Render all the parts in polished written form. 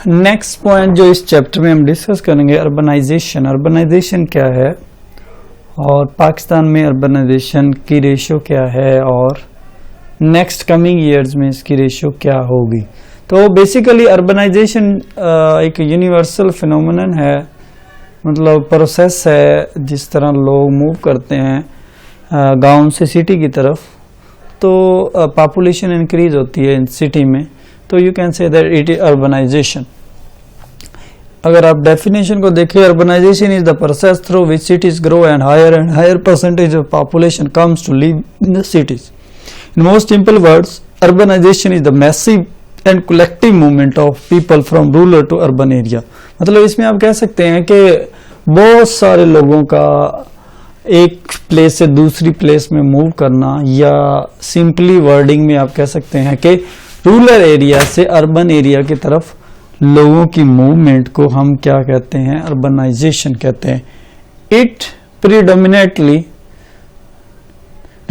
Next point जो इस chapter में हम डिस्कस करेंगे, अर्बनाइजेशन। अर्बनाइजेशन क्या है और पाकिस्तान में अर्बनाइजेशन की रेशियो क्या है और नेक्स्ट कमिंग ईयर्स में इसकी रेशियो क्या होगी। तो बेसिकली अर्बनाइजेशन एक यूनिवर्सल फिनोमेनन है, मतलब प्रोसेस है जिस तरह लोग मूव करते हैं गांव से सिटी की तरफ, तो पॉपुलेशन इंक्रीज होती है इन सिटी में, तो you can say that it is urbanization. अगर आप डेफिनेशन को देखें, urbanization is the process through which cities grow and higher percentage of population comes to live in the cities. In most simple words, urbanization is the massive and collective movement of people from rural to urban area. मतलब इसमें आप कह सकते हैं कि बहुत सारे लोगों का एक प्लेस से दूसरी प्लेस में मूव करना, या सिंपली वर्डिंग में आप कह सकते हैं कि रूरल एरिया से अर्बन एरिया की तरफ लोगों की मूवमेंट को हम क्या कहते हैं, अर्बनाइजेशन कहते हैं। It predominantly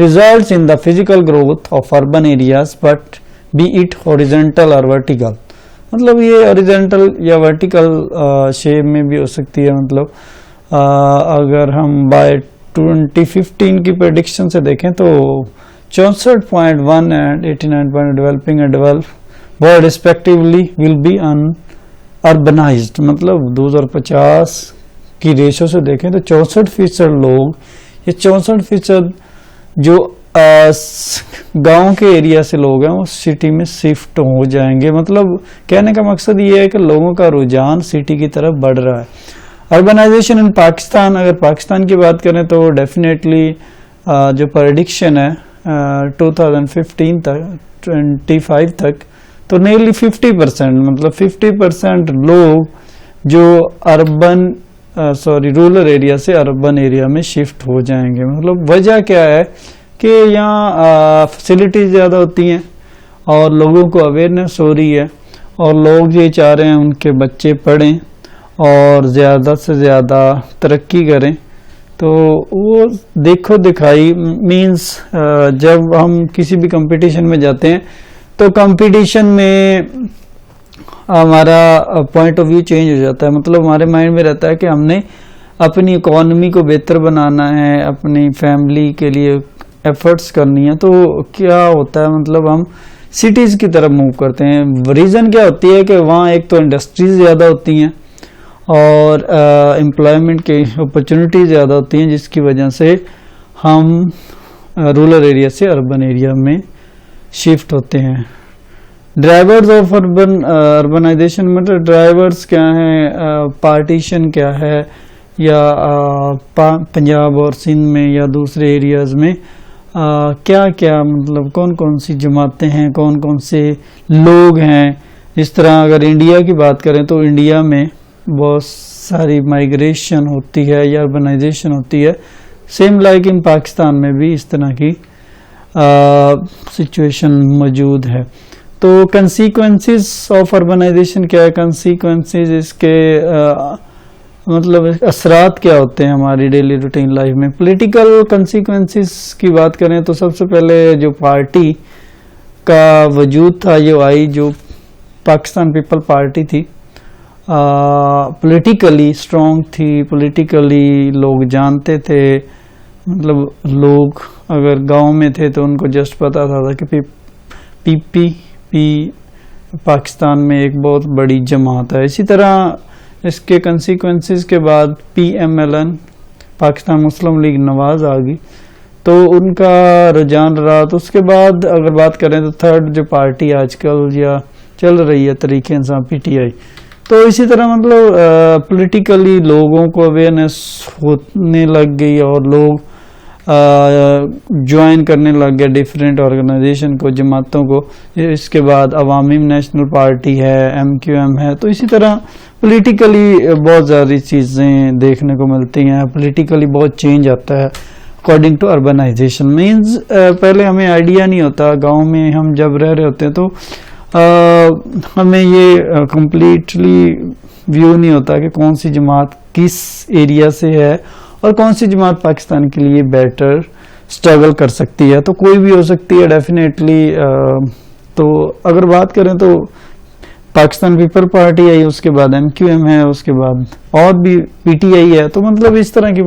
results in the physical growth of urban areas but B it horizontal और वर्टिकल। मतलब ये हॉरिजॉन्टल या वर्टिकल शेप में भी हो सकती है। मतलब अगर हम बाय 2015 की प्रेडिक्शन से देखें तो 64.1 and 89 developing and develop world respectively will be urbanised. मतलब 2050 की रेशो से देखें तो 64% लोग, ये 64% जो गांव के एरिया से लोग हैं वो सिटी में शिफ्ट हो जाएंगे। मतलब कहने का मकसद ये है कि लोगों का रुझान सिटी की तरफ बढ़ रहा है। अर्बनाइजेशन इन पाकिस्तान, अगर पाकिस्तान की बात करें तो डेफिनेटली जो प्रेडिक्शन है 2015 तक 25 तक, तो नियरली 50%, मतलब 50% लोग जो रूरल एरिया से अर्बन एरिया में शिफ्ट हो जाएंगे। मतलब वजह क्या है कि यहाँ फैसिलिटीज ज़्यादा होती हैं और लोगों को अवेयरनेस हो रही है और लोग ये चाह रहे हैं उनके बच्चे पढ़ें और ज़्यादा से ज़्यादा तरक्की करें। तो वो देखो दिखाई मीन्स जब हम किसी भी कंपटीशन में जाते हैं तो कंपटीशन में हमारा पॉइंट ऑफ व्यू चेंज हो जाता है। मतलब हमारे माइंड में रहता है कि हमने अपनी इकोनॉमी को बेहतर बनाना है, अपनी फैमिली के लिए एफर्ट्स करनी है। तो क्या होता है, मतलब हम सिटीज़ की तरफ मूव करते हैं। रीज़न क्या होती है कि वहाँ एक तो इंडस्ट्रीज ज़्यादा होती हैं और एम्प्लॉयमेंट की अपॉर्चुनिटी ज़्यादा होती हैं, जिसकी वजह से हम रूरल एरिया से अर्बन एरिया में शिफ्ट होते हैं। ड्राइवर्स ऑफ अर्बनाइजेशन, मतलब ड्राइवर्स क्या हैं, पार्टीशन क्या है, या पंजाब और सिंध में या दूसरे एरियाज़ में क्या क्या, मतलब कौन कौन सी जमातें हैं, कौन कौन से लोग हैं। इस तरह अगर इंडिया की बात करें तो इंडिया में बहुत सारी माइग्रेशन होती है या अर्बनाइजेशन होती है। सेम लाइक इन पाकिस्तान में भी इस तरह की सिचुएशन मौजूद है। तो कंसीक्वेंसेस ऑफ अर्बनाइजेशन क्या है, कंसीक्वेंसेस इसके मतलब असरात क्या होते हैं हमारी डेली रूटीन लाइफ में। पॉलिटिकल कंसीक्वेंसेस की बात करें तो सबसे पहले जो पार्टी का वजूद था, ये आई जो पाकिस्तान पीपल पार्टी थी, पॉलिटिकली स्ट्रॉन्ग थी, पॉलिटिकली लोग जानते थे। मतलब लोग अगर गांव में थे तो उनको जस्ट पता था कि पीपीपी पाकिस्तान में एक बहुत बड़ी जमात है। इसी तरह इसके कंसीक्वेंसेस के बाद PMLN पाकिस्तान मुस्लिम लीग नवाज आ गई, तो उनका रुझान रहा। तो उसके बाद अगर बात करें तो थर्ड जो पार्टी आजकल या चल रही है तरीके इंसाफ PTI। तो इसी तरह मतलब पॉलिटिकली लोगों को अवेयरनेस होने लग गई और लोग ज्वाइन करने लग गए डिफरेंट ऑर्गेनाइजेशन को, जमातों को। इसके बाद अवामी नेशनल पार्टी है, MQM है। तो इसी तरह पॉलिटिकली बहुत ज़्यादा चीज़ें देखने को मिलती हैं, पॉलिटिकली बहुत चेंज आता है अकॉर्डिंग टू अर्बनाइजेशन। मीन्स पहले हमें आइडिया नहीं होता, गांव में हम जब रह रहे होते हैं तो हमें ये कंप्लीटली व्यू नहीं होता कि कौन सी जमात किस एरिया से है और कौन सी जमात पाकिस्तान के लिए बेटर स्ट्रगल कर सकती है। तो कोई भी हो सकती है डेफिनेटली। तो अगर बात करें तो पाकिस्तान पीपल पार्टी आई, उसके बाद MQM है, उसके बाद और भी PTI है। तो मतलब इस तरह की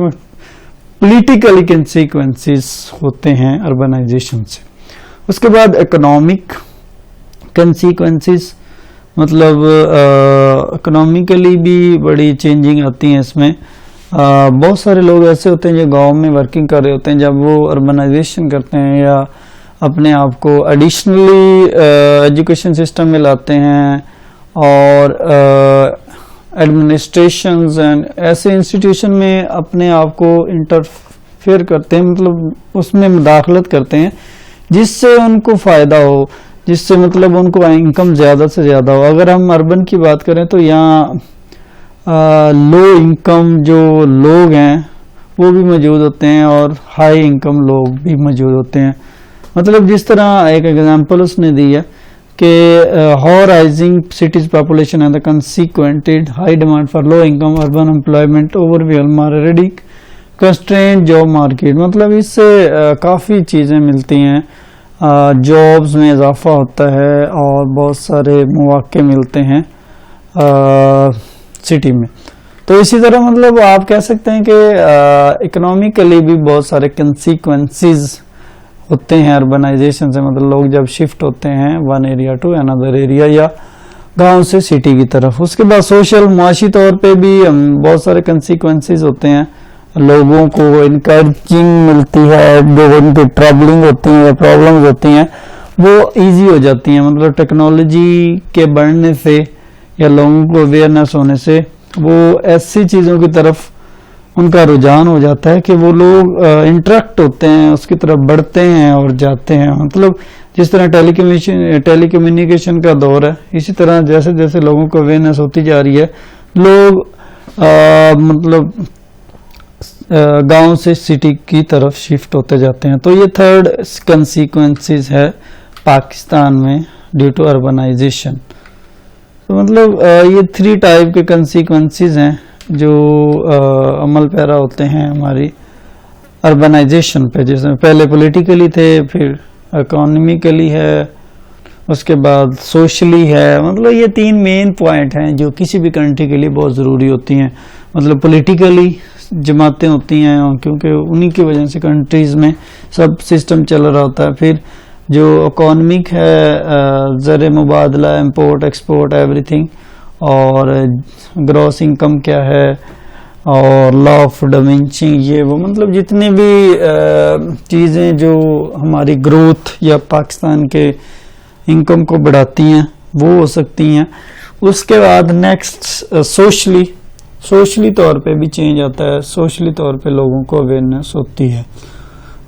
पॉलिटिकली कंसीक्वेंसेस होते हैं अर्बनाइजेशन से। उसके बाद इकोनॉमिक कंसीक्वेंसेस, मतलब इकोनॉमिकली भी बड़ी चेंजिंग आती हैं इसमें। बहुत सारे लोग ऐसे होते हैं जो गांव में वर्किंग कर रहे होते हैं, जब वो अर्बनाइजेशन करते हैं या अपने आप को एडिशनली एजुकेशन सिस्टम में लाते हैं और एडमिनिस्ट्रेशंस एंड ऐसे इंस्टीट्यूशन में अपने आप को इंटरफेयर करते हैं, मतलब उसमें मुदाखलत करते हैं जिससे उनको फ़ायदा हो, जिससे मतलब उनको इनकम ज़्यादा से ज़्यादा हो। अगर हम अर्बन की बात करें तो यहाँ लो इनकम जो लोग हैं वो भी मौजूद होते हैं और हाई इनकम लोग भी मौजूद होते हैं। मतलब जिस तरह एक एग्जांपल उसने दी है कि how rising cities population and the consequented high demand for low income urban employment overwhelm already constraint job market. मतलब इससे काफ़ी चीज़ें मिलती हैं, जॉब्स में इजाफा होता है और बहुत सारे मौके मिलते हैं सिटी में। तो इसी तरह मतलब आप कह सकते हैं कि इकोनॉमिकली भी बहुत सारे कंसीक्वेंसेस होते हैं अर्बनाइजेशन से, मतलब लोग जब शिफ्ट होते हैं one area to another area या गांव से सिटी की तरफ। उसके बाद सोशल मुआशी तौर पे भी बहुत सारे कंसीक्वेंसेस होते हैं, लोगों को इनकरेजिंग मिलती है, जो उनकी ट्रबलिंग होती है, प्रॉब्लम्स होती हैं वो इजी हो जाती हैं। मतलब टेक्नोलॉजी के बढ़ने से या लोगों को अवेयरनेस होने से वो ऐसी चीज़ों की तरफ उनका रुझान हो जाता है कि वो लोग इंटरेक्ट होते हैं, उसकी तरफ बढ़ते हैं और जाते हैं। मतलब जिस तरह टेलीकम्युनिकेशन का दौर है, इसी तरह जैसे जैसे लोगों को अवेयरनेस होती जा रही है, लोग मतलब गांव से सिटी की तरफ शिफ्ट होते जाते हैं। तो ये थर्ड कंसीक्वेंसेस है पाकिस्तान में ड्यू टू अर्बनाइजेशन। तो मतलब ये 3 टाइप के कंसीक्वेंसेस हैं जो अमल पैरा होते हैं हमारी अर्बनाइजेशन पे, जिसमें पहले पॉलिटिकली थे, फिर इकोनॉमिकली है, उसके बाद सोशली है। मतलब ये 3 मेन पॉइंट हैं जो किसी भी कंट्री के लिए बहुत ज़रूरी होती हैं। मतलब पॉलिटिकली जमातें होती हैं क्योंकि उन्हीं की वजह से कंट्रीज़ में सब सिस्टम चल रहा होता है। फिर जो इकोनॉमिक है, ज़र मुबादला, इंपोर्ट एक्सपोर्ट एवरीथिंग, और ग्रॉस इनकम क्या है, और लॉ ऑफ डिमिनिशिंग ये वो, मतलब जितनी भी चीज़ें जो हमारी ग्रोथ या पाकिस्तान के इनकम को बढ़ाती हैं वो हो सकती हैं। उसके बाद नेक्स्ट सोशली तौर पे भी चेंज आता है, सोशली तौर पे लोगों को अवेयरनेस होती है।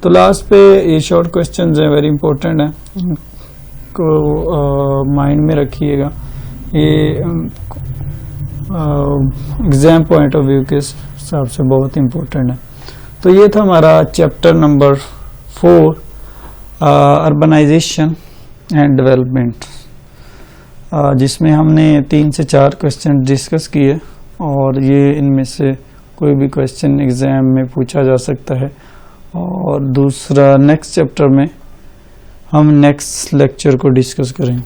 तो लास्ट पे ये शॉर्ट क्वेश्चंस हैं, वेरी इंपॉर्टेंट है, इनको माइंड में रखिएगा। ये एग्जाम पॉइंट ऑफ व्यू के हिसाब से बहुत इंपॉर्टेंट है। तो ये था हमारा chapter number 4 urbanization and development, जिसमें हमने 3 से 4 क्वेश्चन डिस्कस किए और ये इनमें से कोई भी क्वेश्चन एग्जाम में पूछा जा सकता है। और दूसरा नेक्स्ट चैप्टर में हम नेक्स्ट लेक्चर को डिस्कस करेंगे।